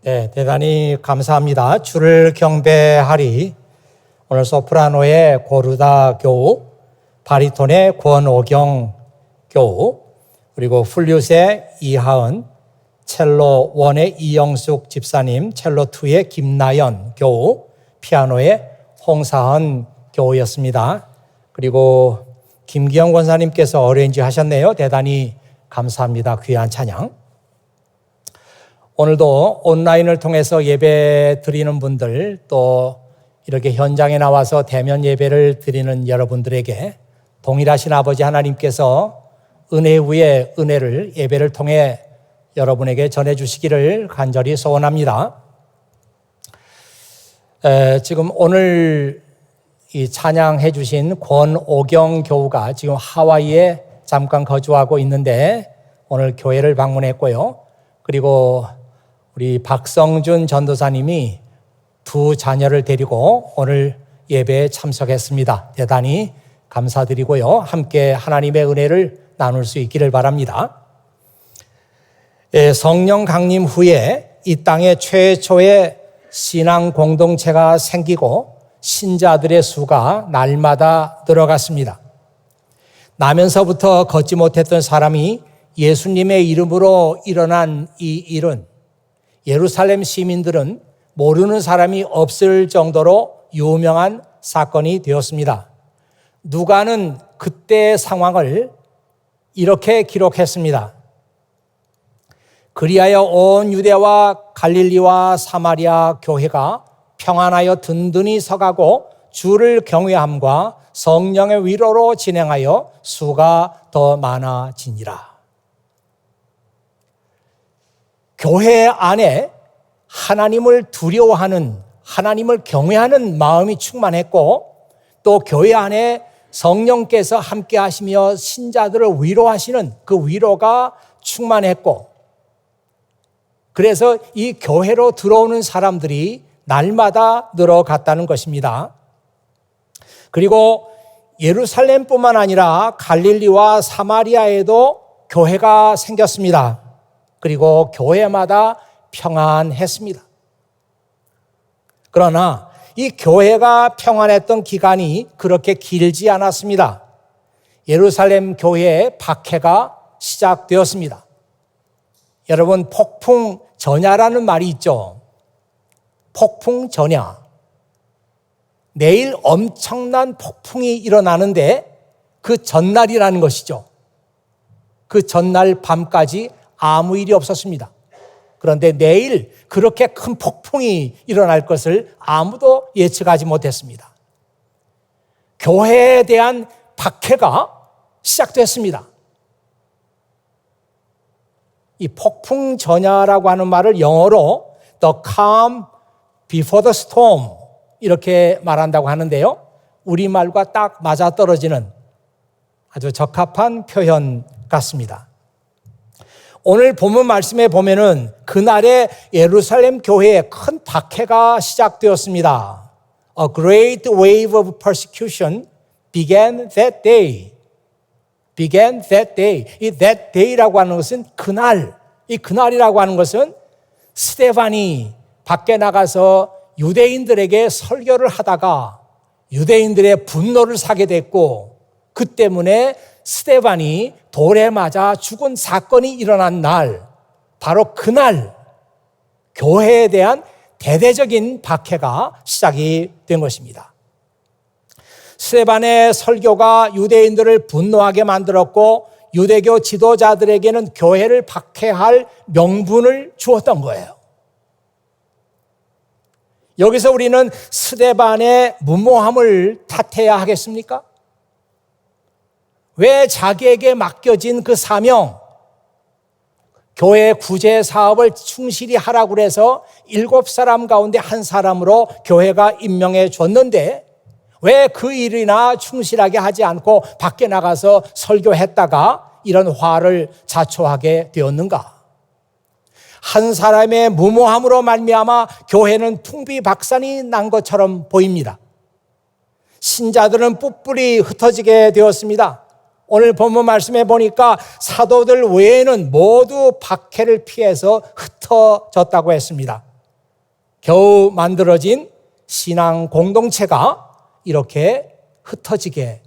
네, 대단히 감사합니다. 주를 경배하리. 오늘 소프라노의 고르다 교우, 바리톤의 권오경 교우, 그리고 플룻의 이하은, 첼로 1의 이영숙 집사님, 첼로 2의 김나연 교우, 피아노의 홍사헌 교우였습니다. 그리고 김기영 권사님께서 어레인지 하셨네요. 대단히 감사합니다. 귀한 찬양. 오늘도 온라인을 통해서 예배 드리는 분들, 또 이렇게 현장에 나와서 대면 예배를 드리는 여러분들에게 동일하신 아버지 하나님께서 은혜 위에 은혜를 예배를 통해 여러분에게 전해주시기를 간절히 소원합니다. 지금 오늘 이 찬양해 주신 권오경 교우가 지금 하와이에 잠깐 거주하고 있는데 오늘 교회를 방문했고요. 그리고 우리 박성준 전도사님이 두 자녀를 데리고 오늘 예배에 참석했습니다. 대단히 감사드리고요. 함께 하나님의 은혜를 나눌 수 있기를 바랍니다. 성령 강림 후에 이 땅에 최초의 신앙 공동체가 생기고 신자들의 수가 날마다 늘어갔습니다. 나면서부터 걷지 못했던 사람이 예수님의 이름으로 일어난 이 일은 예루살렘 시민들은 모르는 사람이 없을 정도로 유명한 사건이 되었습니다. 누가는 그때의 상황을 이렇게 기록했습니다. 그리하여 온 유대와 갈릴리와 사마리아 교회가 평안하여 든든히 서가고 주를 경외함과 성령의 위로로 진행하여 수가 더 많아지니라. 교회 안에 하나님을 두려워하는, 하나님을 경외하는 마음이 충만했고, 또 교회 안에 성령께서 함께 하시며 신자들을 위로하시는 그 위로가 충만했고, 그래서 이 교회로 들어오는 사람들이 날마다 늘어갔다는 것입니다. 그리고 예루살렘뿐만 아니라 갈릴리와 사마리아에도 교회가 생겼습니다. 그리고 교회마다 평안했습니다. 그러나 이 교회가 평안했던 기간이 그렇게 길지 않았습니다. 예루살렘 교회에 박해가 시작되었습니다. 여러분, 폭풍전야라는 말이 있죠. 폭풍전야. 내일 엄청난 폭풍이 일어나는데 그 전날이라는 것이죠. 그 전날 밤까지 아무 일이 없었습니다. 그런데 내일 그렇게 큰 폭풍이 일어날 것을 아무도 예측하지 못했습니다. 교회에 대한 박해가 시작됐습니다. 이 폭풍전야라고 하는 말을 영어로 the calm before the storm 이렇게 말한다고 하는데요. 우리말과 딱 맞아떨어지는 아주 적합한 표현 같습니다. 오늘 본문 말씀에 보면은 그날에 예루살렘 교회에 큰 박해가 시작되었습니다. A great wave of persecution began that day. began that day. 이 that day라고 하는 것은 그날, 이 그날이라고 하는 것은 스데반이 밖에 나가서 유대인들에게 설교를 하다가 유대인들의 분노를 사게 됐고 그 때문에 스데반이 돌에 맞아 죽은 사건이 일어난 날, 바로 그날 교회에 대한 대대적인 박해가 시작이 된 것입니다. 스데반의 설교가 유대인들을 분노하게 만들었고 유대교 지도자들에게는 교회를 박해할 명분을 주었던 거예요. 여기서 우리는 스데반의 무모함을 탓해야 하겠습니까? 왜 자기에게 맡겨진 그 사명, 교회 구제 사업을 충실히 하라고 해서 7사람 가운데 한 사람으로 교회가 임명해 줬는데 왜 그 일이나 충실하게 하지 않고 밖에 나가서 설교했다가 이런 화를 자초하게 되었는가? 한 사람의 무모함으로 말미암아 교회는 풍비박산이 난 것처럼 보입니다. 신자들은 뿔뿔이 흩어지게 되었습니다. 오늘 본문 말씀에 보니까 사도들 외에는 모두 박해를 피해서 흩어졌다고 했습니다. 겨우 만들어진 신앙 공동체가 이렇게 흩어지게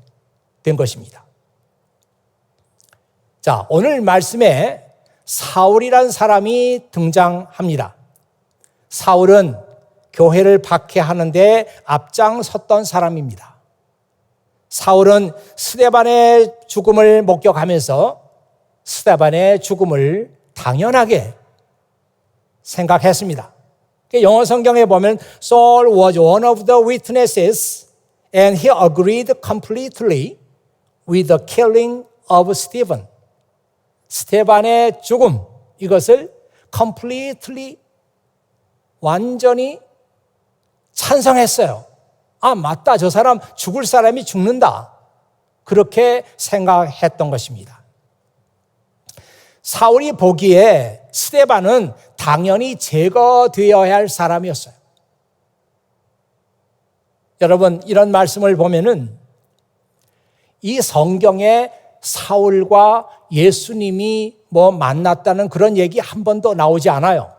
된 것입니다. 자, 오늘 말씀에 사울이란 사람이 등장합니다. 사울은 교회를 박해하는데 앞장섰던 사람입니다. 사울은 스데반의 죽음을 목격하면서 스데반의 죽음을 당연하게 생각했습니다. 영어 성경에 보면 Saul was one of the witnesses and he agreed completely with the killing of Stephen. 스데반의 죽음, 이것을 completely, 완전히 찬성했어요. 아, 맞다. 저 사람 죽을 사람이 죽는다. 그렇게 생각했던 것입니다. 사울이 보기에 스데반은 당연히 제거되어야 할 사람이었어요. 여러분, 이런 말씀을 보면은 이 성경에 사울과 예수님이 만났다는 그런 얘기 한 번도 나오지 않아요.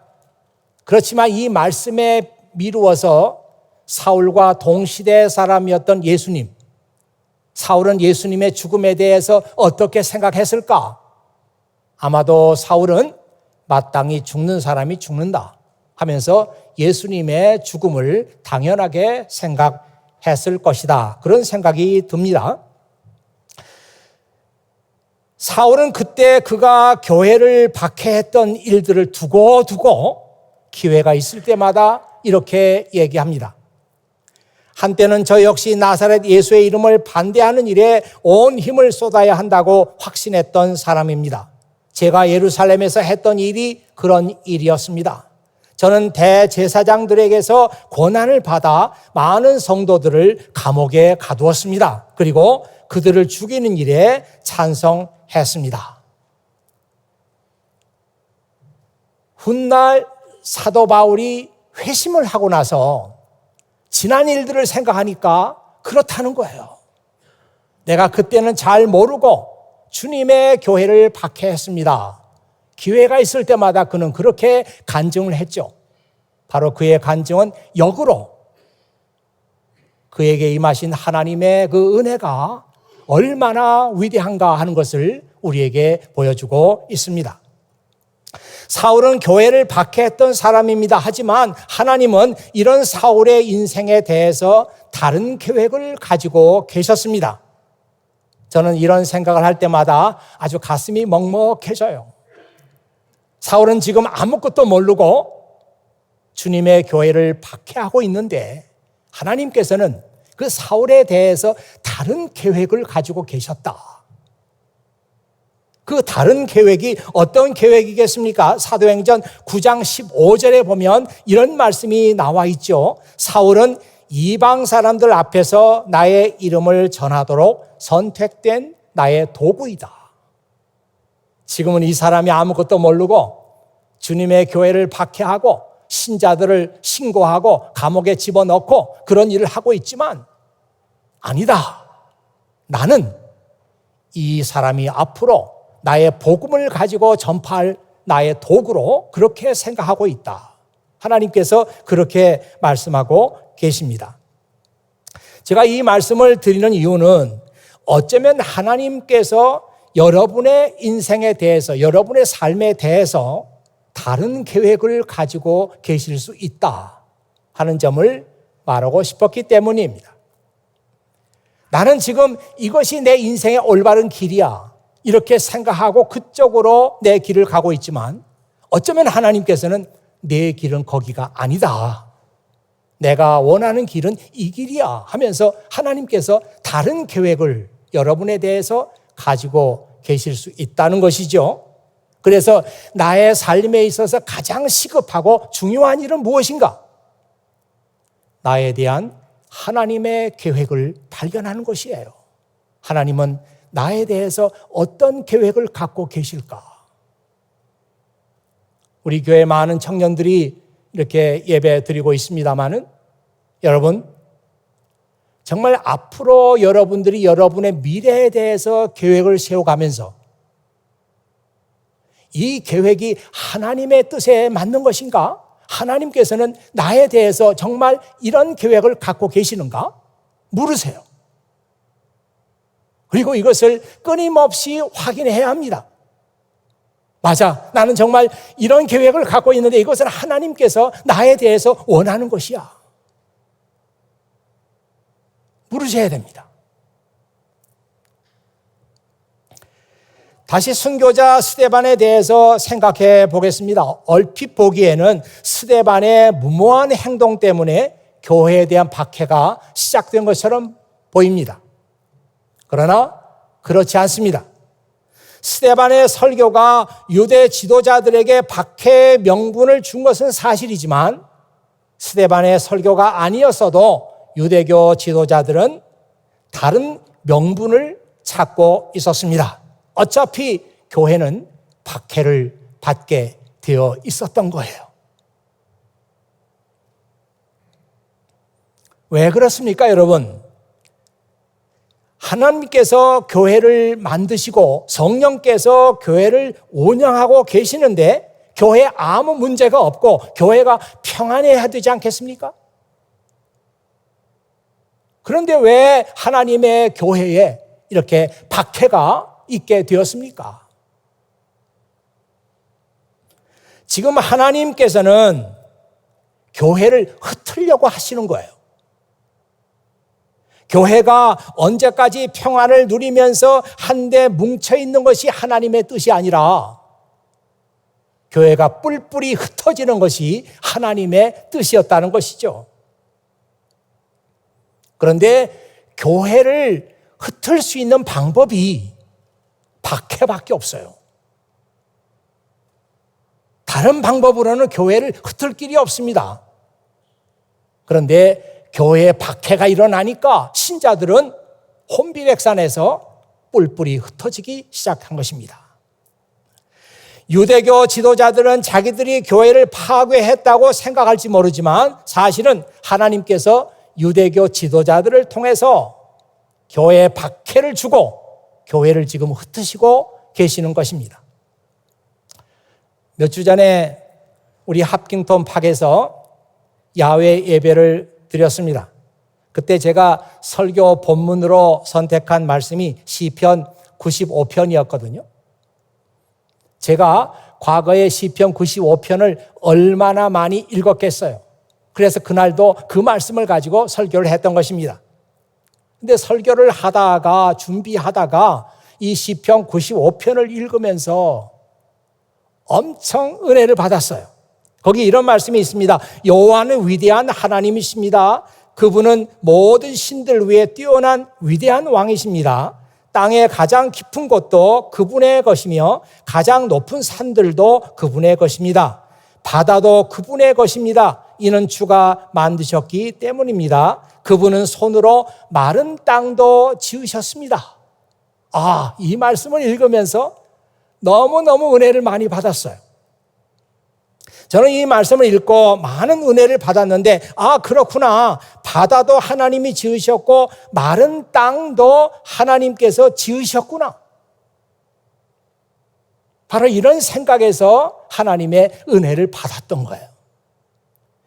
그렇지만 이 말씀에 미루어서 사울과 동시대 사람이었던 예수님, 사울은 예수님의 죽음에 대해서 어떻게 생각했을까? 아마도 사울은 마땅히 죽는 사람이 죽는다 하면서 예수님의 죽음을 당연하게 생각했을 것이다. 그런 생각이 듭니다. 사울은 그때 그가 교회를 박해했던 일들을 두고 기회가 있을 때마다 이렇게 얘기합니다. 한때는 저 역시 나사렛 예수의 이름을 반대하는 일에 온 힘을 쏟아야 한다고 확신했던 사람입니다. 제가 예루살렘에서 했던 일이 그런 일이었습니다. 저는 대제사장들에게서 권한을 받아 많은 성도들을 감옥에 가두었습니다. 그리고 그들을 죽이는 일에 찬성했습니다. 훗날 사도 바울이 회심을 하고 나서 지난 일들을 생각하니까 그렇다는 거예요. 내가 그때는 잘 모르고 주님의 교회를 박해했습니다. 기회가 있을 때마다 그는 그렇게 간증을 했죠. 바로 그의 간증은 역으로 그에게 임하신 하나님의 그 은혜가 얼마나 위대한가 하는 것을 우리에게 보여주고 있습니다. 사울은 교회를 박해했던 사람입니다. 하지만 하나님은 이런 사울의 인생에 대해서 다른 계획을 가지고 계셨습니다. 저는 이런 생각을 할 때마다 아주 가슴이 먹먹해져요. 사울은 지금 아무것도 모르고 주님의 교회를 박해하고 있는데 하나님께서는 그 사울에 대해서 다른 계획을 가지고 계셨다. 그 다른 계획이 어떤 계획이겠습니까? 사도행전 9장 15절에 보면 이런 말씀이 나와 있죠. 사울은 이방 사람들 앞에서 나의 이름을 전하도록 선택된 나의 도구이다. 지금은 이 사람이 아무것도 모르고 주님의 교회를 박해하고 신자들을 신고하고 감옥에 집어넣고 그런 일을 하고 있지만 아니다. 나는 이 사람이 앞으로 나의 복음을 가지고 전파할 나의 도구로 그렇게 생각하고 있다. 하나님께서 그렇게 말씀하고 계십니다. 제가 이 말씀을 드리는 이유는 어쩌면 하나님께서 여러분의 인생에 대해서, 여러분의 삶에 대해서 다른 계획을 가지고 계실 수 있다 하는 점을 말하고 싶었기 때문입니다. 나는 지금 이것이 내 인생의 올바른 길이야 이렇게 생각하고 그쪽으로 내 길을 가고 있지만 어쩌면 하나님께서는 내 길은 거기가 아니다. 내가 원하는 길은 이 길이야 하면서 하나님께서 다른 계획을 여러분에 대해서 가지고 계실 수 있다는 것이죠. 그래서 나의 삶에 있어서 가장 시급하고 중요한 일은 무엇인가? 나에 대한 하나님의 계획을 발견하는 것이에요. 하나님은 나에 대해서 어떤 계획을 갖고 계실까? 우리 교회 많은 청년들이 이렇게 예배 드리고 있습니다마는 여러분 정말 앞으로 여러분들이 여러분의 미래에 대해서 계획을 세워가면서 이 계획이 하나님의 뜻에 맞는 것인가? 하나님께서는 나에 대해서 정말 이런 계획을 갖고 계시는가? 물으세요. 그리고 이것을 끊임없이 확인해야 합니다. 맞아, 나는 정말 이런 계획을 갖고 있는데 이것은 하나님께서 나에 대해서 원하는 것이야. 물으셔야 됩니다. 다시 순교자 스데반에 대해서 생각해 보겠습니다. 얼핏 보기에는 스데반의 무모한 행동 때문에 교회에 대한 박해가 시작된 것처럼 보입니다. 그러나 그렇지 않습니다. 스데반의 설교가 유대 지도자들에게 박해의 명분을 준 것은 사실이지만 스데반의 설교가 아니었어도 유대교 지도자들은 다른 명분을 찾고 있었습니다. 어차피 교회는 박해를 받게 되어 있었던 거예요. 왜 그렇습니까, 여러분? 하나님께서 교회를 만드시고 성령께서 교회를 운영하고 계시는데 교회에 아무 문제가 없고 교회가 평안해야 되지 않겠습니까? 그런데 왜 하나님의 교회에 이렇게 박해가 있게 되었습니까? 지금 하나님께서는 교회를 흩으려고 하시는 거예요. 교회가 언제까지 평안을 누리면서 한데 뭉쳐있는 것이 하나님의 뜻이 아니라 교회가 뿔뿔이 흩어지는 것이 하나님의 뜻이었다는 것이죠. 그런데 교회를 흩을 수 있는 방법이 박해밖에 없어요. 다른 방법으로는 교회를 흩을 길이 없습니다. 그런데 교회에 박해가 일어나니까 신자들은 혼비백산에서 뿔뿔이 흩어지기 시작한 것입니다. 유대교 지도자들은 자기들이 교회를 파괴했다고 생각할지 모르지만 사실은 하나님께서 유대교 지도자들을 통해서 교회에 박해를 주고 교회를 지금 흩으시고 계시는 것입니다. 몇 주 전에 우리 합킹톤 팍에서 야외 예배를 드렸습니다. 그때 제가 설교 본문으로 선택한 말씀이 시편 95편이었거든요. 제가 과거에 시편 95편을 얼마나 많이 읽었겠어요. 그래서 그날도 그 말씀을 가지고 설교를 했던 것입니다. 근데 설교를 하다가 준비하다가 이 시편 95편을 읽으면서 엄청 은혜를 받았어요. 거기 이런 말씀이 있습니다. 여호와는 위대한 하나님이십니다. 그분은 모든 신들 위에 뛰어난 위대한 왕이십니다. 땅의 가장 깊은 곳도 그분의 것이며 가장 높은 산들도 그분의 것입니다. 바다도 그분의 것입니다. 이는 주가 만드셨기 때문입니다. 그분은 손으로 마른 땅도 지으셨습니다. 이 말씀을 읽으면서 너무너무 은혜를 많이 받았어요. 저는 이 말씀을 읽고 많은 은혜를 받았는데 그렇구나. 바다도 하나님이 지으셨고 마른 땅도 하나님께서 지으셨구나. 바로 이런 생각에서 하나님의 은혜를 받았던 거예요.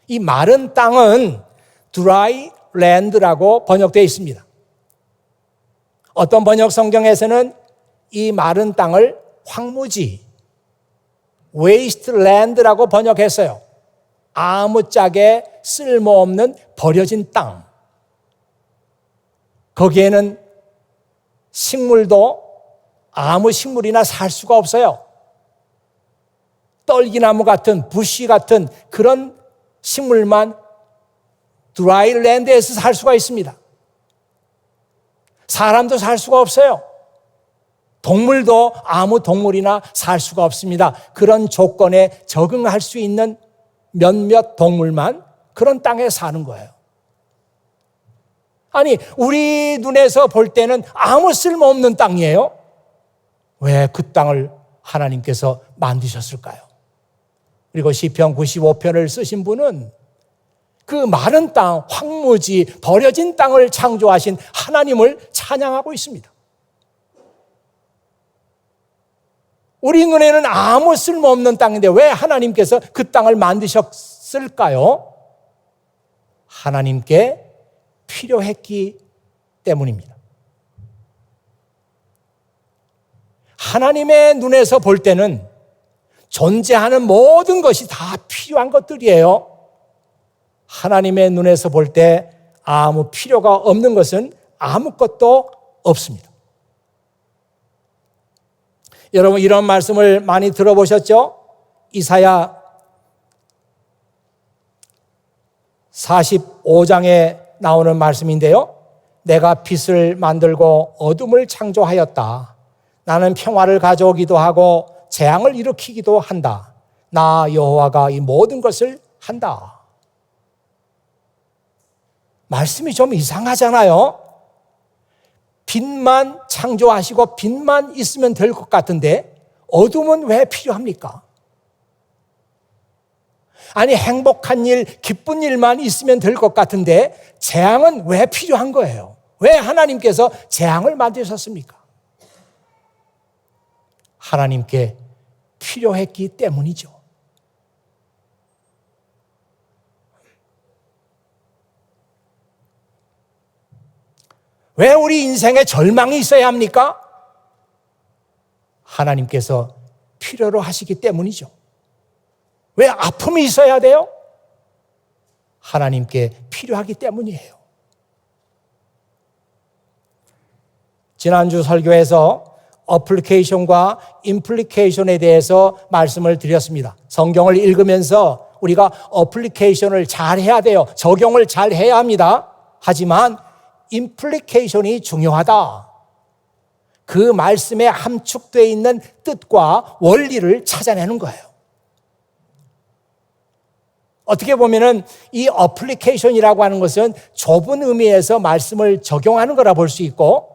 이 마른 땅은 dry land라고 번역되어 있습니다. 어떤 번역 성경에서는 이 마른 땅을 황무지, wasteland라고 번역했어요. 아무짝에 쓸모없는 버려진 땅. 거기에는 식물도 아무 식물이나 살 수가 없어요. 떨기나무 같은 부시 같은 그런 식물만 드라이랜드에서 살 수가 있습니다. 사람도 살 수가 없어요. 동물도 아무 동물이나 살 수가 없습니다. 그런 조건에 적응할 수 있는 몇몇 동물만 그런 땅에 사는 거예요. 아니, 우리 눈에서 볼 때는 아무 쓸모없는 땅이에요. 왜 그 땅을 하나님께서 만드셨을까요? 그리고 시편 95편을 쓰신 분은 그 마른 땅, 황무지, 버려진 땅을 창조하신 하나님을 찬양하고 있습니다. 우리 눈에는 아무 쓸모없는 땅인데 왜 하나님께서 그 땅을 만드셨을까? 있었을까요? 하나님께 필요했기 때문입니다. 하나님의 눈에서 볼 때는 존재하는 모든 것이 다 필요한 것들이에요. 하나님의 눈에서 볼 때 아무 필요가 없는 것은 아무것도 없습니다. 여러분, 이런 말씀을 많이 들어보셨죠? 이사야 45장에 나오는 말씀인데요. 내가 빛을 만들고 어둠을 창조하였다. 나는 평화를 가져오기도 하고 재앙을 일으키기도 한다. 나 여호와가 이 모든 것을 한다. 말씀이 좀 이상하잖아요. 빛만 창조하시고 빛만 있으면 될 것 같은데 어둠은 왜 필요합니까? 아니, 행복한 일, 기쁜 일만 있으면 될 것 같은데 재앙은 왜 필요한 거예요? 왜 하나님께서 재앙을 만드셨습니까? 하나님께 필요했기 때문이죠. 왜 우리 인생에 절망이 있어야 합니까? 하나님께서 필요로 하시기 때문이죠. 왜 아픔이 있어야 돼요? 하나님께 필요하기 때문이에요. 지난주 설교에서 어플리케이션과 임플리케이션에 대해서 말씀을 드렸습니다. 성경을 읽으면서 우리가 어플리케이션을 잘 해야 돼요. 적용을 잘 해야 합니다. 하지만 임플리케이션이 중요하다. 그 말씀에 함축되어 있는 뜻과 원리를 찾아내는 거예요. 어떻게 보면은 이 어플리케이션이라고 하는 것은 좁은 의미에서 말씀을 적용하는 거라 볼 수 있고,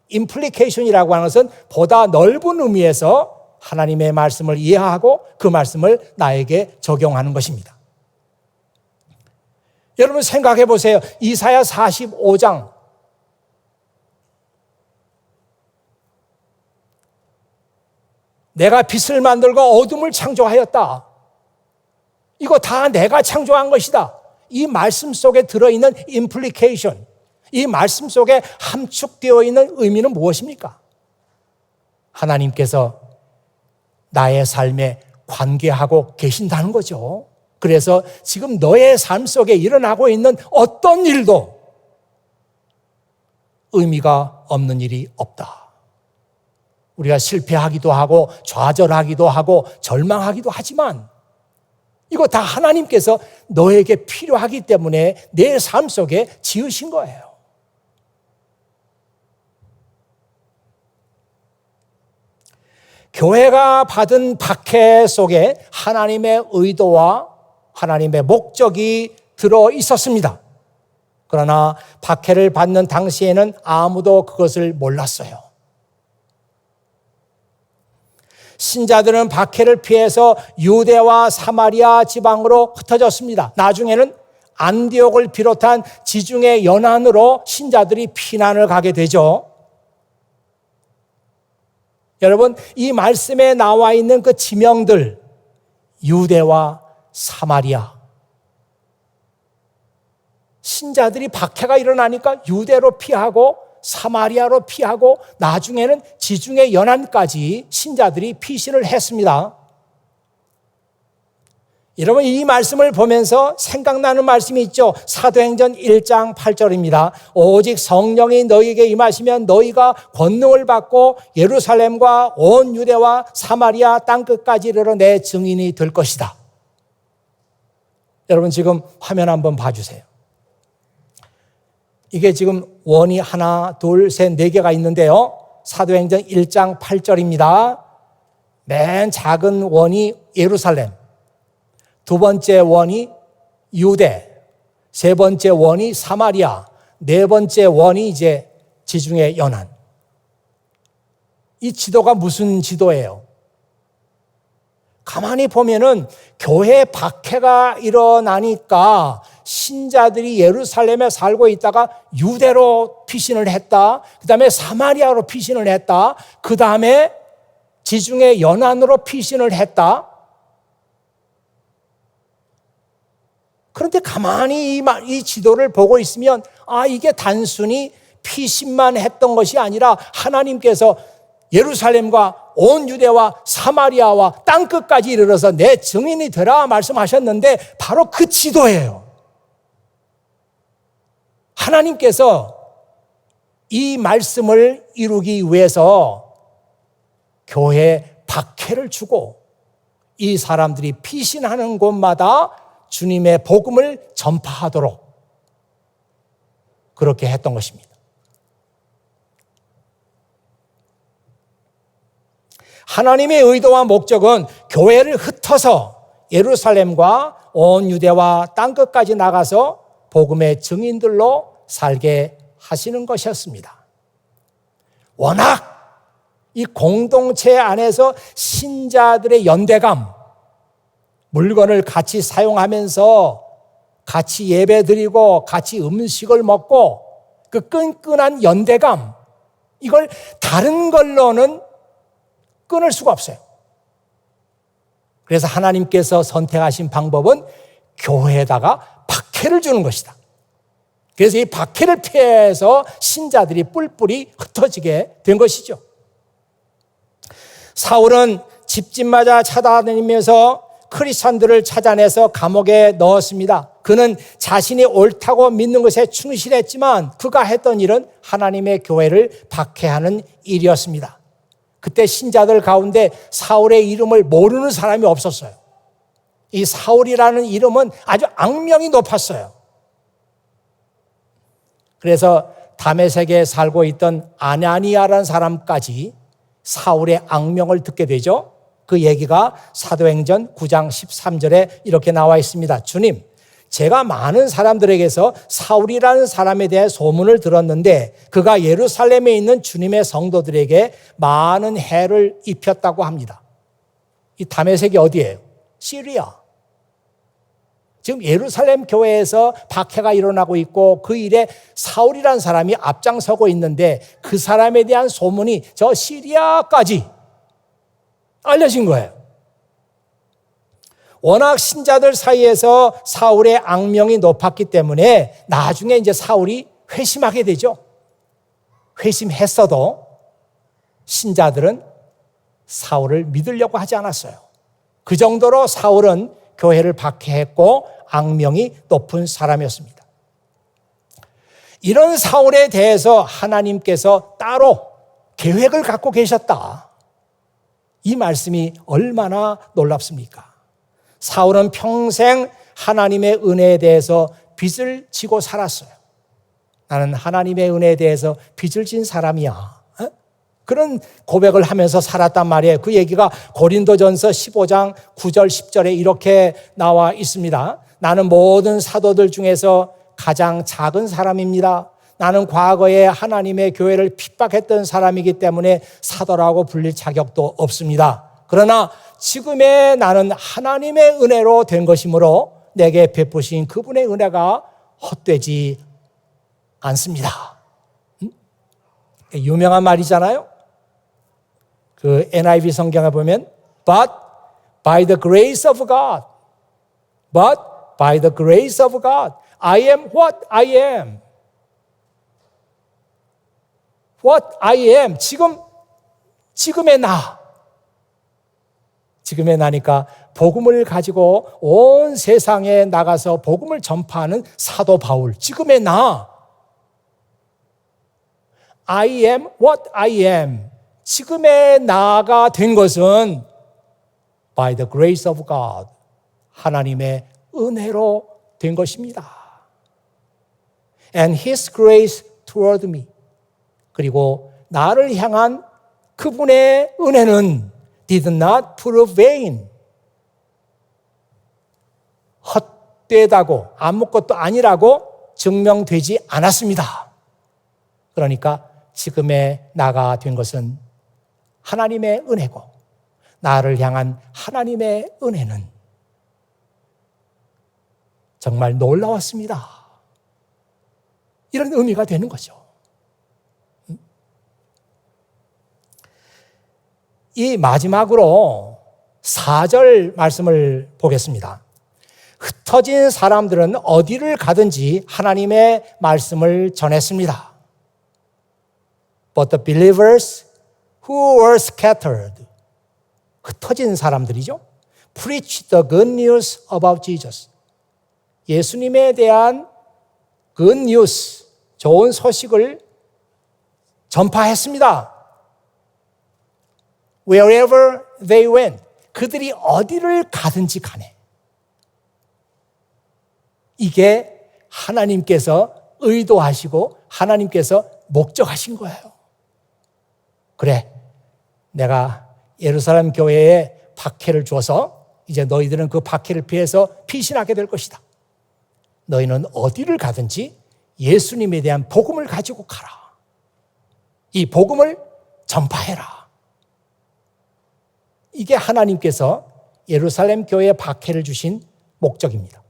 임플리케이션이라고 하는 것은 보다 넓은 의미에서 하나님의 말씀을 이해하고 그 말씀을 나에게 적용하는 것입니다. 여러분 생각해 보세요. 이사야 45장. 내가 빛을 만들고 어둠을 창조하였다. 이거 다 내가 창조한 것이다. 이 말씀 속에 들어있는 임플리케이션, 이 말씀 속에 함축되어 있는 의미는 무엇입니까? 하나님께서 나의 삶에 관계하고 계신다는 거죠. 그래서 지금 너의 삶 속에 일어나고 있는 어떤 일도 의미가 없는 일이 없다. 우리가 실패하기도 하고 좌절하기도 하고 절망하기도 하지만 이거 다 하나님께서 너에게 필요하기 때문에 내 삶 속에 지으신 거예요. 교회가 받은 박해 속에 하나님의 의도와 하나님의 목적이 들어 있었습니다. 그러나 박해를 받는 당시에는 아무도 그것을 몰랐어요. 신자들은 박해를 피해서 유대와 사마리아 지방으로 흩어졌습니다. 나중에는 안디옥을 비롯한 지중해 연안으로 신자들이 피난을 가게 되죠. 여러분, 이 말씀에 나와 있는 그 지명들, 유대와 사마리아, 신자들이 박해가 일어나니까 유대로 피하고 사마리아로 피하고 나중에는 지중해 연안까지 신자들이 피신을 했습니다. 여러분, 이 말씀을 보면서 생각나는 말씀이 있죠. 사도행전 1장 8절입니다. 오직 성령이 너희에게 임하시면 너희가 권능을 받고 예루살렘과 온 유대와 사마리아 땅끝까지 이르러 내 증인이 될 것이다. 여러분 지금 화면 한번 봐주세요. 이게 지금 원이 하나, 둘, 셋, 네 개가 있는데요. 사도행전 1장 8절입니다. 맨 작은 원이 예루살렘, 두 번째 원이 유대, 세 번째 원이 사마리아, 네 번째 원이 이제 지중해 연안. 이 지도가 무슨 지도예요? 가만히 보면은 교회 박해가 일어나니까 신자들이 예루살렘에 살고 있다가 유대로 피신을 했다. 그 다음에 사마리아로 피신을 했다. 그 다음에 지중해 연안으로 피신을 했다. 그런데 가만히 이 지도를 보고 있으면 이게 단순히 피신만 했던 것이 아니라 하나님께서 예루살렘과 온 유대와 사마리아와 땅끝까지 이르러서 내 증인이 되라 말씀하셨는데 바로 그 지도예요. 하나님께서 이 말씀을 이루기 위해서 교회에 박해를 주고 이 사람들이 피신하는 곳마다 주님의 복음을 전파하도록 그렇게 했던 것입니다. 하나님의 의도와 목적은 교회를 흩어서 예루살렘과 온 유대와 땅끝까지 나가서 복음의 증인들로 살게 하시는 것이었습니다. 워낙 이 공동체 안에서 신자들의 연대감, 물건을 같이 사용하면서 같이 예배드리고 같이 음식을 먹고 그 끈끈한 연대감, 이걸 다른 걸로는 끊을 수가 없어요. 그래서 하나님께서 선택하신 방법은 교회에다가 박해를 주는 것이다. 그래서 이 박해를 피해서 신자들이 뿔뿔이 흩어지게 된 것이죠. 사울은 집집마다 찾아다니면서 크리스천들을 찾아내서 감옥에 넣었습니다. 그는 자신이 옳다고 믿는 것에 충실했지만 그가 했던 일은 하나님의 교회를 박해하는 일이었습니다. 그때 신자들 가운데 사울의 이름을 모르는 사람이 없었어요. 이 사울이라는 이름은 아주 악명이 높았어요. 그래서 다메섹에 살고 있던 아나니아라는 사람까지 사울의 악명을 듣게 되죠. 그 얘기가 사도행전 9장 13절에 이렇게 나와 있습니다. 주님, 제가 많은 사람들에게서 사울이라는 사람에 대해 소문을 들었는데 그가 예루살렘에 있는 주님의 성도들에게 많은 해를 입혔다고 합니다. 이 다메섹이 어디예요? 시리아. 지금 예루살렘 교회에서 박해가 일어나고 있고 그 일에 사울이라는 사람이 앞장서고 있는데 그 사람에 대한 소문이 저 시리아까지 알려진 거예요. 워낙 신자들 사이에서 사울의 악명이 높았기 때문에 나중에 이제 사울이 회심하게 되죠. 회심했어도 신자들은 사울을 믿으려고 하지 않았어요. 그 정도로 사울은 교회를 박해했고 악명이 높은 사람이었습니다. 이런 사울에 대해서 하나님께서 따로 계획을 갖고 계셨다. 이 말씀이 얼마나 놀랍습니까? 사울은 평생 하나님의 은혜에 대해서 빚을 지고 살았어요. 나는 하나님의 은혜에 대해서 빚을 진 사람이야. 그런 고백을 하면서 살았단 말이에요. 그 얘기가 고린도전서 15장 9절 10절에 이렇게 나와 있습니다. 나는 모든 사도들 중에서 가장 작은 사람입니다. 나는 과거에 하나님의 교회를 핍박했던 사람이기 때문에 사도라고 불릴 자격도 없습니다. 그러나 지금의 나는 하나님의 은혜로 된 것이므로 내게 베푸신 그분의 은혜가 헛되지 않습니다. 유명한 말이잖아요. 그 NIV 성경에 보면 But by the grace of God, but by the grace of God, I am what I am. What I am. 지금의 나. 지금의 나니까 복음을 가지고 온 세상에 나가서 복음을 전파하는 사도 바울. 지금의 나. I am what I am. 지금의 나가 된 것은 by the grace of God. 하나님의 은혜로 된 것입니다. And His grace toward me. 그리고 나를 향한 그분의 은혜는 did not prove vain. 헛되다고 아무것도 아니라고 증명되지 않았습니다. 그러니까 지금의 나가 된 것은 하나님의 은혜고 나를 향한 하나님의 은혜는 정말 놀라웠습니다. 이런 의미가 되는 거죠. 이 마지막으로 4절 말씀을 보겠습니다. 흩어진 사람들은 어디를 가든지 하나님의 말씀을 전했습니다. But the believers who were scattered, 흩어진 사람들이죠. Preached the good news about Jesus. 예수님에 대한 good news, 좋은 소식을 전파했습니다. Wherever they went, 그들이 어디를 가든지 간에. 이게 하나님께서 의도하시고 하나님께서 목적하신 거예요. 그래, 내가 예루살렘 교회에 박해를 줘서 이제 너희들은 그 박해를 피해서 피신하게 될 것이다. 너희는 어디를 가든지 예수님에 대한 복음을 가지고 가라. 이 복음을 전파해라. 이게 하나님께서 예루살렘 교회에 박해를 주신 목적입니다.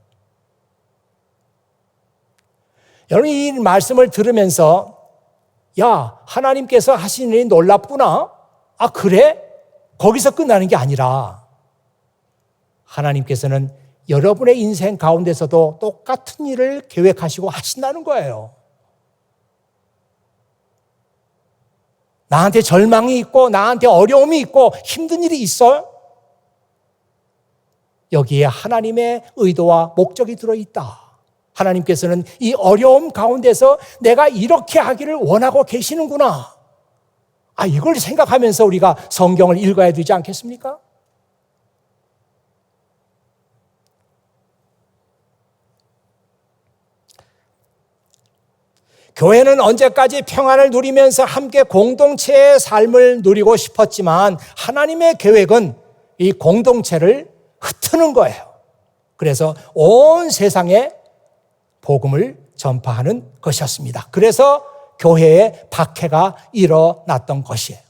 여러분, 이 말씀을 들으면서 야, 하나님께서 하신 일이 놀랍구나. 아, 그래? 거기서 끝나는 게 아니라 하나님께서는 여러분의 인생 가운데서도 똑같은 일을 계획하시고 하신다는 거예요. 나한테 절망이 있고 나한테 어려움이 있고 힘든 일이 있어요? 여기에 하나님의 의도와 목적이 들어있다. 하나님께서는 이 어려움 가운데서 내가 이렇게 하기를 원하고 계시는구나. 아, 이걸 생각하면서 우리가 성경을 읽어야 되지 않겠습니까? 교회는 언제까지 평안을 누리면서 함께 공동체의 삶을 누리고 싶었지만 하나님의 계획은 이 공동체를 흩트는 거예요. 그래서 온 세상에 복음을 전파하는 것이었습니다. 그래서 교회에 박해가 일어났던 것이에요.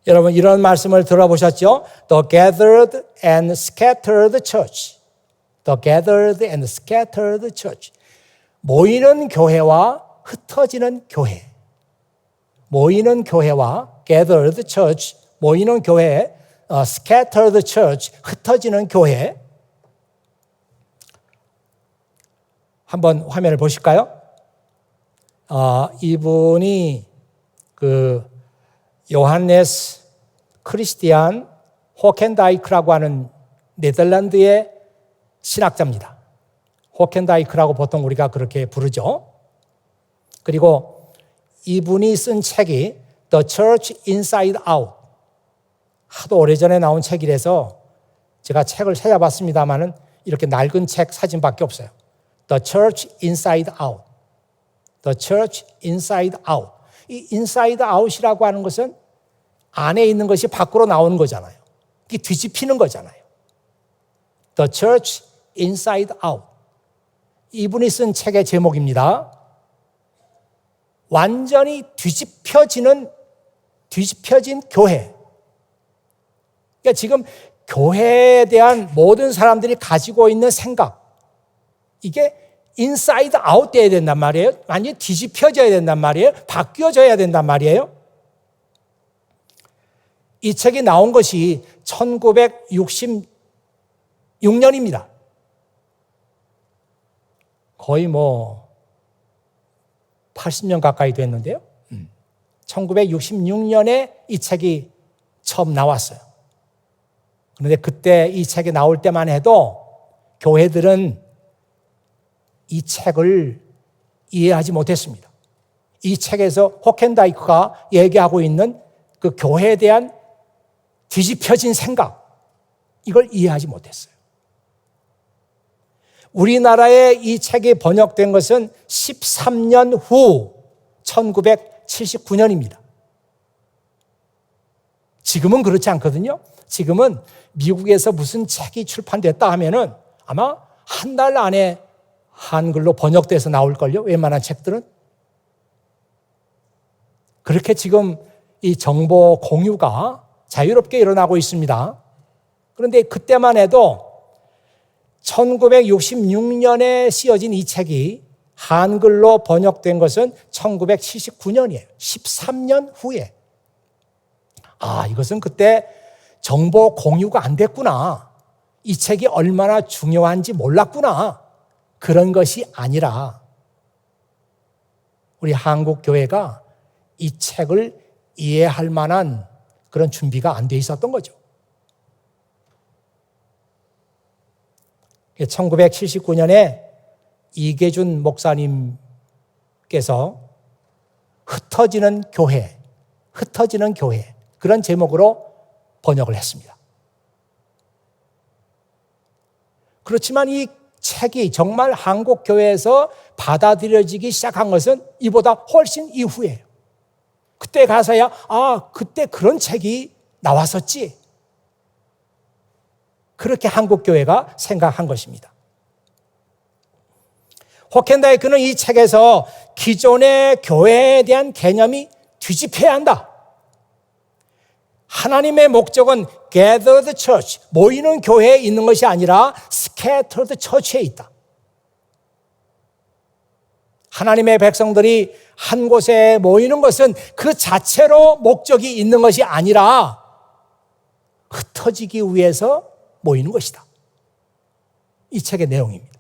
여러분, 이런 말씀을 들어보셨죠? The gathered and scattered church. The gathered and scattered church. 모이는 교회와 흩어지는 교회. 모이는 교회와 gathered church, 모이는 교회, scattered church, 흩어지는 교회. 한번 화면을 보실까요? 이분이 그 요한네스 크리스티안 호켄다이크라고 하는 네덜란드의 신학자입니다. 호켄다이크라고 보통 우리가 그렇게 부르죠. 그리고 이분이 쓴 책이 The Church Inside Out. 하도 오래전에 나온 책이라서 제가 책을 찾아봤습니다만은 이렇게 낡은 책 사진밖에 없어요. The Church Inside Out. The Church Inside Out. 이 Inside Out이라고 하는 것은 안에 있는 것이 밖으로 나오는 거잖아요. 이게 뒤집히는 거잖아요. The Church Inside Out. 이분이 쓴 책의 제목입니다. 완전히 뒤집혀진 교회. 그러니까 지금 교회에 대한 모든 사람들이 가지고 있는 생각, 이게 인사이드 아웃 돼야 된단 말이에요. 완전히 뒤집혀져야 된단 말이에요. 바뀌어져야 된단 말이에요. 이 책이 나온 것이 1966년입니다. 거의 80년 가까이 됐는데요. 1966년에 이 책이 처음 나왔어요. 그런데 그때 이 책이 나올 때만 해도 교회들은 이 책을 이해하지 못했습니다. 이 책에서 호켄다이크가 얘기하고 있는 그 교회에 대한 뒤집혀진 생각, 이걸 이해하지 못했어요. 우리나라에 이 책이 번역된 것은 13년 후 1979년입니다. 지금은 그렇지 않거든요. 지금은 미국에서 무슨 책이 출판됐다 하면은 아마 한 달 안에 한글로 번역돼서 나올걸요. 웬만한 책들은. 그렇게 지금 이 정보 공유가 자유롭게 일어나고 있습니다. 그런데 그때만 해도 1966년에 쓰여진 이 책이 한글로 번역된 것은 1979년이에요. 13년 후에. 아, 이것은 그때 정보 공유가 안 됐구나. 이 책이 얼마나 중요한지 몰랐구나. 그런 것이 아니라 우리 한국 교회가 이 책을 이해할 만한 그런 준비가 안 돼 있었던 거죠. 1979년에 이계준 목사님께서 흩어지는 교회 그런 제목으로 번역을 했습니다. 그렇지만 이 책이 정말 한국 교회에서 받아들여지기 시작한 것은 이보다 훨씬 이후예요. 그때 가서야 그때 그런 책이 나왔었지. 그렇게 한국 교회가 생각한 것입니다. 호켄다이크는 이 책에서 기존의 교회에 대한 개념이 뒤집혀야 한다. 하나님의 목적은 gathered church, 모이는 교회에 있는 것이 아니라 scattered church에 있다. 하나님의 백성들이 한 곳에 모이는 것은 그 자체로 목적이 있는 것이 아니라 흩어지기 위해서 모이는 것이다. 이 책의 내용입니다.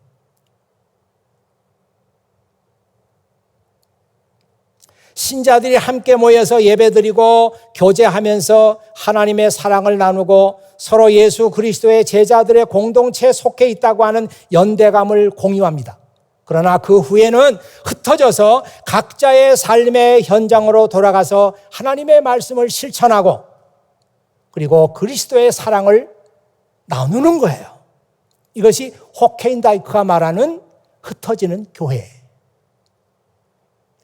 신자들이 함께 모여서 예배드리고 교제하면서 하나님의 사랑을 나누고 서로 예수 그리스도의 제자들의 공동체에 속해 있다고 하는 연대감을 공유합니다. 그러나 그 후에는 흩어져서 각자의 삶의 현장으로 돌아가서 하나님의 말씀을 실천하고 그리고 그리스도의 사랑을 나누는 거예요. 이것이 호케인다이크가 말하는 흩어지는 교회.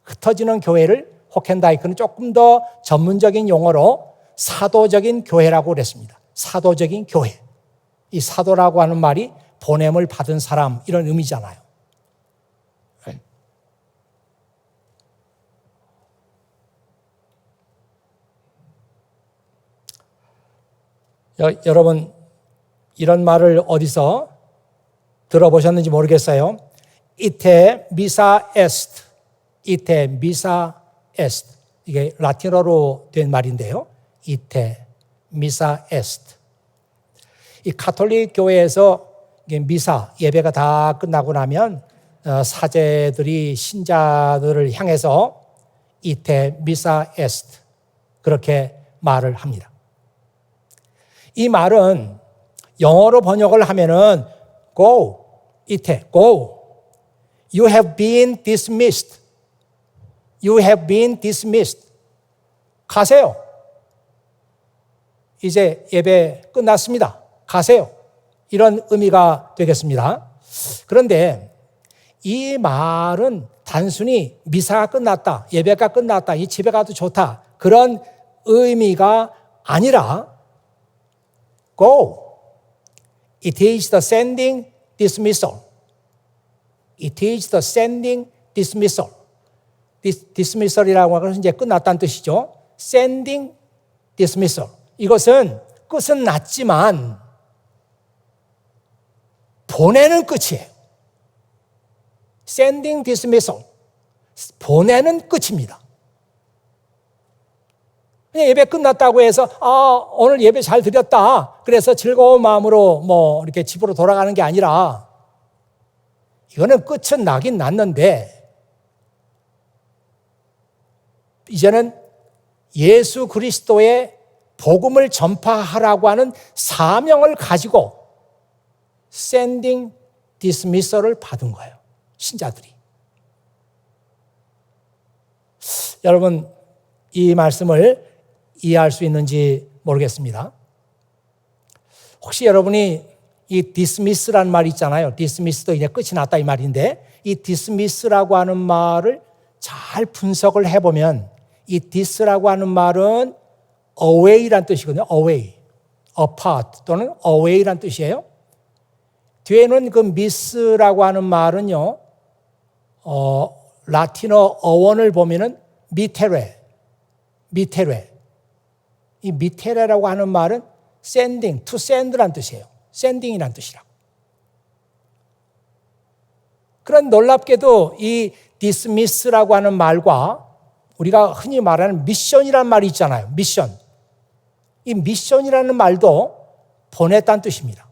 흩어지는 교회를 호켄다이크는 조금 더 전문적인 용어로 사도적인 교회라고 그랬습니다. 사도적인 교회. 이 사도라고 하는 말이 보냄을 받은 사람 이런 의미잖아요. 여러분 이런 말을 어디서 들어보셨는지 모르겠어요. 이테 미사 에스트. 이테 미사 에스트. 이게 라틴어로 된 말인데요. 이테 미사 에스트. 이 가톨릭 교회에서 미사 예배가 다 끝나고 나면 사제들이 신자들을 향해서 이테 미사 에스트 그렇게 말을 합니다. 이 말은 영어로 번역을 하면은 go, 이테, go. You have been dismissed. You have been dismissed. 가세요. 이제 예배 끝났습니다. 가세요. 이런 의미가 되겠습니다. 그런데 이 말은 단순히 미사가 끝났다, 예배가 끝났다, 이 집에 가도 좋다 그런 의미가 아니라 go. It is the sending dismissal. It is the sending dismissal. dismissal이라고 하는 것은 이제 끝났다는 뜻이죠. sending dismissal. 이것은 끝은 났지만 보내는 끝이에요. sending dismissal. 보내는 끝입니다. 그냥 예배 끝났다고 해서 오늘 예배 잘 드렸다. 그래서 즐거운 마음으로 이렇게 집으로 돌아가는 게 아니라 이거는 끝은 나긴 났는데 이제는 예수 그리스도의 복음을 전파하라고 하는 사명을 가지고 sending dismissal을 받은 거예요. 신자들이. 여러분 이 말씀을 이해할 수 있는지 모르겠습니다. 혹시 여러분이 이 dismiss라는 말이 있잖아요. dismiss도 이제 끝이 났다 이 말인데 이 dismiss라고 하는 말을 잘 분석을 해보면 이 dis라고 하는 말은 away란 뜻이거든요. away, apart 또는 away란 뜻이에요. 뒤에는 그 miss라고 하는 말은요. 라틴어 어원을 보면은 미테레. 이 미테레라고 하는 말은 sending, to send란 뜻이에요. sending이란 뜻이라고. 그런 놀랍게도 이 dismiss라고 하는 말과 우리가 흔히 말하는 미션이라는 말이 있잖아요. 미션. 이 미션이라는 말도 보냈다는 뜻입니다.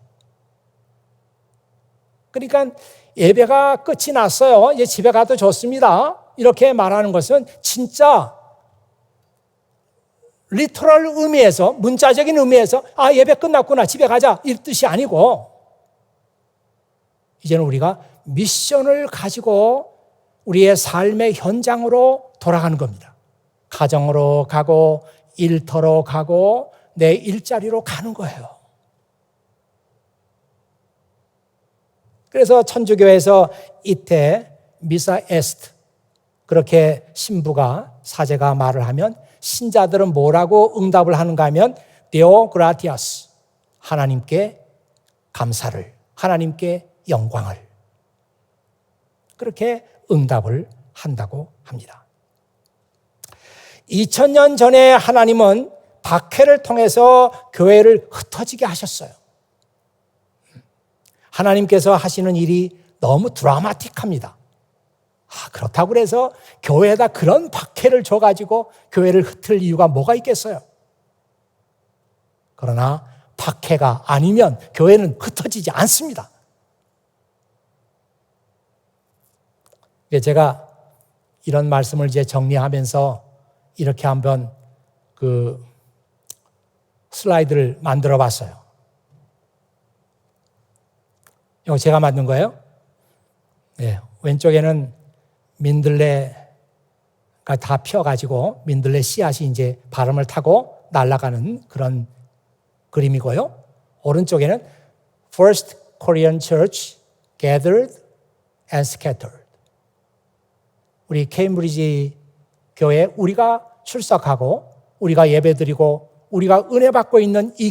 그러니까 예배가 끝이 났어요. 이제 집에 가도 좋습니다. 이렇게 말하는 것은 진짜 리터럴 의미에서, 문자적인 의미에서 예배 끝났구나, 집에 가자, 이 뜻이 아니고, 이제는 우리가 미션을 가지고 우리의 삶의 현장으로 돌아가는 겁니다. 가정으로 가고 일터로 가고 내 일자리로 가는 거예요. 그래서 천주교에서 이때 미사 에스트, 그렇게 신부가, 사제가 말을 하면 신자들은 뭐라고 응답을 하는가 하면 Deo gratias, 하나님께 감사를, 하나님께 영광을, 그렇게 응답을 한다고 합니다. 2000년 전에 하나님은 박해를 통해서 교회를 흩어지게 하셨어요. 하나님께서 하시는 일이 너무 드라마틱합니다. 그렇다고 해서 교회에다 그런 박해를 줘가지고 교회를 흩을 이유가 뭐가 있겠어요? 그러나 박해가 아니면 교회는 흩어지지 않습니다. 제가 이런 말씀을 이제 정리하면서 이렇게 한번 그 슬라이드를 만들어 봤어요. 이거 제가 만든 거예요. 네, 왼쪽에는 민들레가 다 펴가지고 민들레 씨앗이 이제 바람을 타고 날아가는 그런 그림이고요. 오른쪽에는 First Korean Church Gathered and Scattered. 우리 케임브리지 교회, 우리가 출석하고 우리가 예배드리고 우리가 은혜 받고 있는 이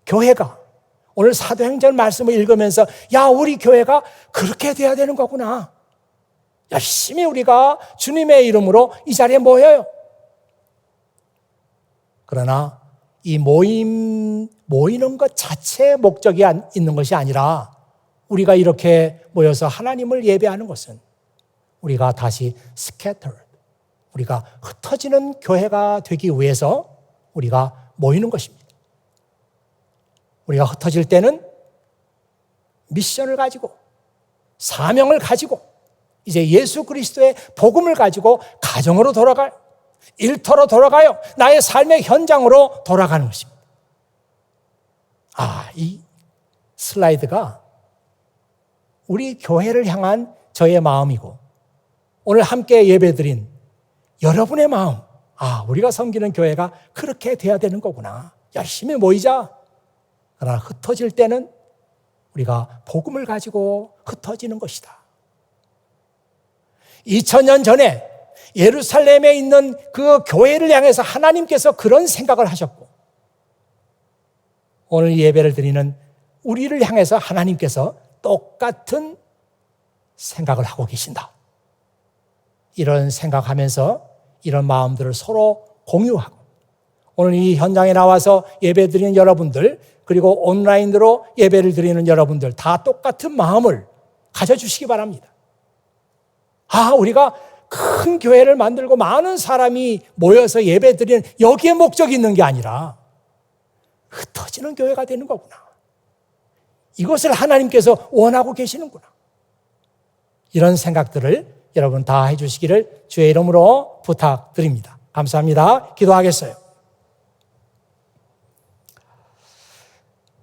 교회가 오늘 사도행전 말씀을 읽으면서 우리 교회가 그렇게 돼야 되는 거구나. 열심히 우리가 주님의 이름으로 이 자리에 모여요. 그러나 이 모이는 것 자체의 목적이 있는 것이 아니라 우리가 이렇게 모여서 하나님을 예배하는 것은 우리가 다시 scattered, 우리가 흩어지는 교회가 되기 위해서 우리가 모이는 것입니다. 우리가 흩어질 때는 미션을 가지고, 사명을 가지고, 이제 예수 그리스도의 복음을 가지고 가정으로 돌아가요. 일터로 돌아가요. 나의 삶의 현장으로 돌아가는 것입니다. 이 슬라이드가 우리 교회를 향한 저의 마음이고, 오늘 함께 예배드린 여러분의 마음, 우리가 섬기는 교회가 그렇게 돼야 되는 거구나. 열심히 모이자. 그러나 흩어질 때는 우리가 복음을 가지고 흩어지는 것이다. 2000년 전에 예루살렘에 있는 그 교회를 향해서 하나님께서 그런 생각을 하셨고, 오늘 예배를 드리는 우리를 향해서 하나님께서 똑같은 생각을 하고 계신다. 이런 생각하면서 이런 마음들을 서로 공유하고, 오늘 이 현장에 나와서 예배드리는 여러분들, 그리고 온라인으로 예배를 드리는 여러분들 다 똑같은 마음을 가져주시기 바랍니다. 우리가 큰 교회를 만들고 많은 사람이 모여서 예배 드리는 여기에 목적이 있는 게 아니라 흩어지는 교회가 되는 거구나. 이것을 하나님께서 원하고 계시는구나. 이런 생각들을 여러분 다 해주시기를 주의 이름으로 부탁드립니다. 감사합니다. 기도하겠어요.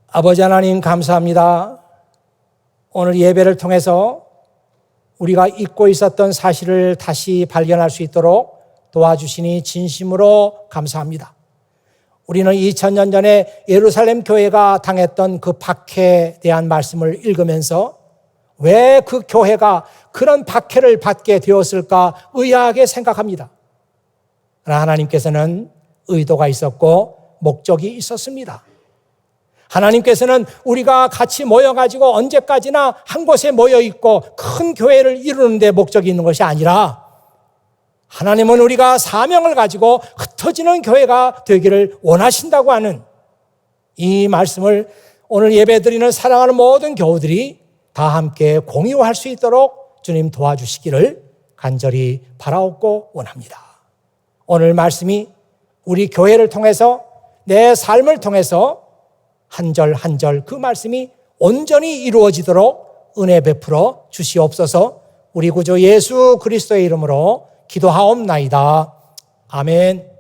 아버지 하나님 감사합니다. 오늘 예배를 통해서 우리가 잊고 있었던 사실을 다시 발견할 수 있도록 도와주시니 진심으로 감사합니다. 우리는 2000년 전에 예루살렘 교회가 당했던 그 박해에 대한 말씀을 읽으면서 왜 그 교회가 그런 박해를 받게 되었을까 의아하게 생각합니다. 그러나 하나님께서는 의도가 있었고 목적이 있었습니다. 하나님께서는 우리가 같이 모여가지고 언제까지나 한 곳에 모여있고 큰 교회를 이루는 데 목적이 있는 것이 아니라 하나님은 우리가 사명을 가지고 흩어지는 교회가 되기를 원하신다고 하는 이 말씀을 오늘 예배드리는 사랑하는 모든 교우들이 다 함께 공유할 수 있도록 주님 도와주시기를 간절히 바라옵고 원합니다. 오늘 말씀이 우리 교회를 통해서 내 삶을 통해서 한 절 한 절 그 말씀이 온전히 이루어지도록 은혜 베풀어 주시옵소서. 우리 구주 예수 그리스도의 이름으로 기도하옵나이다. 아멘.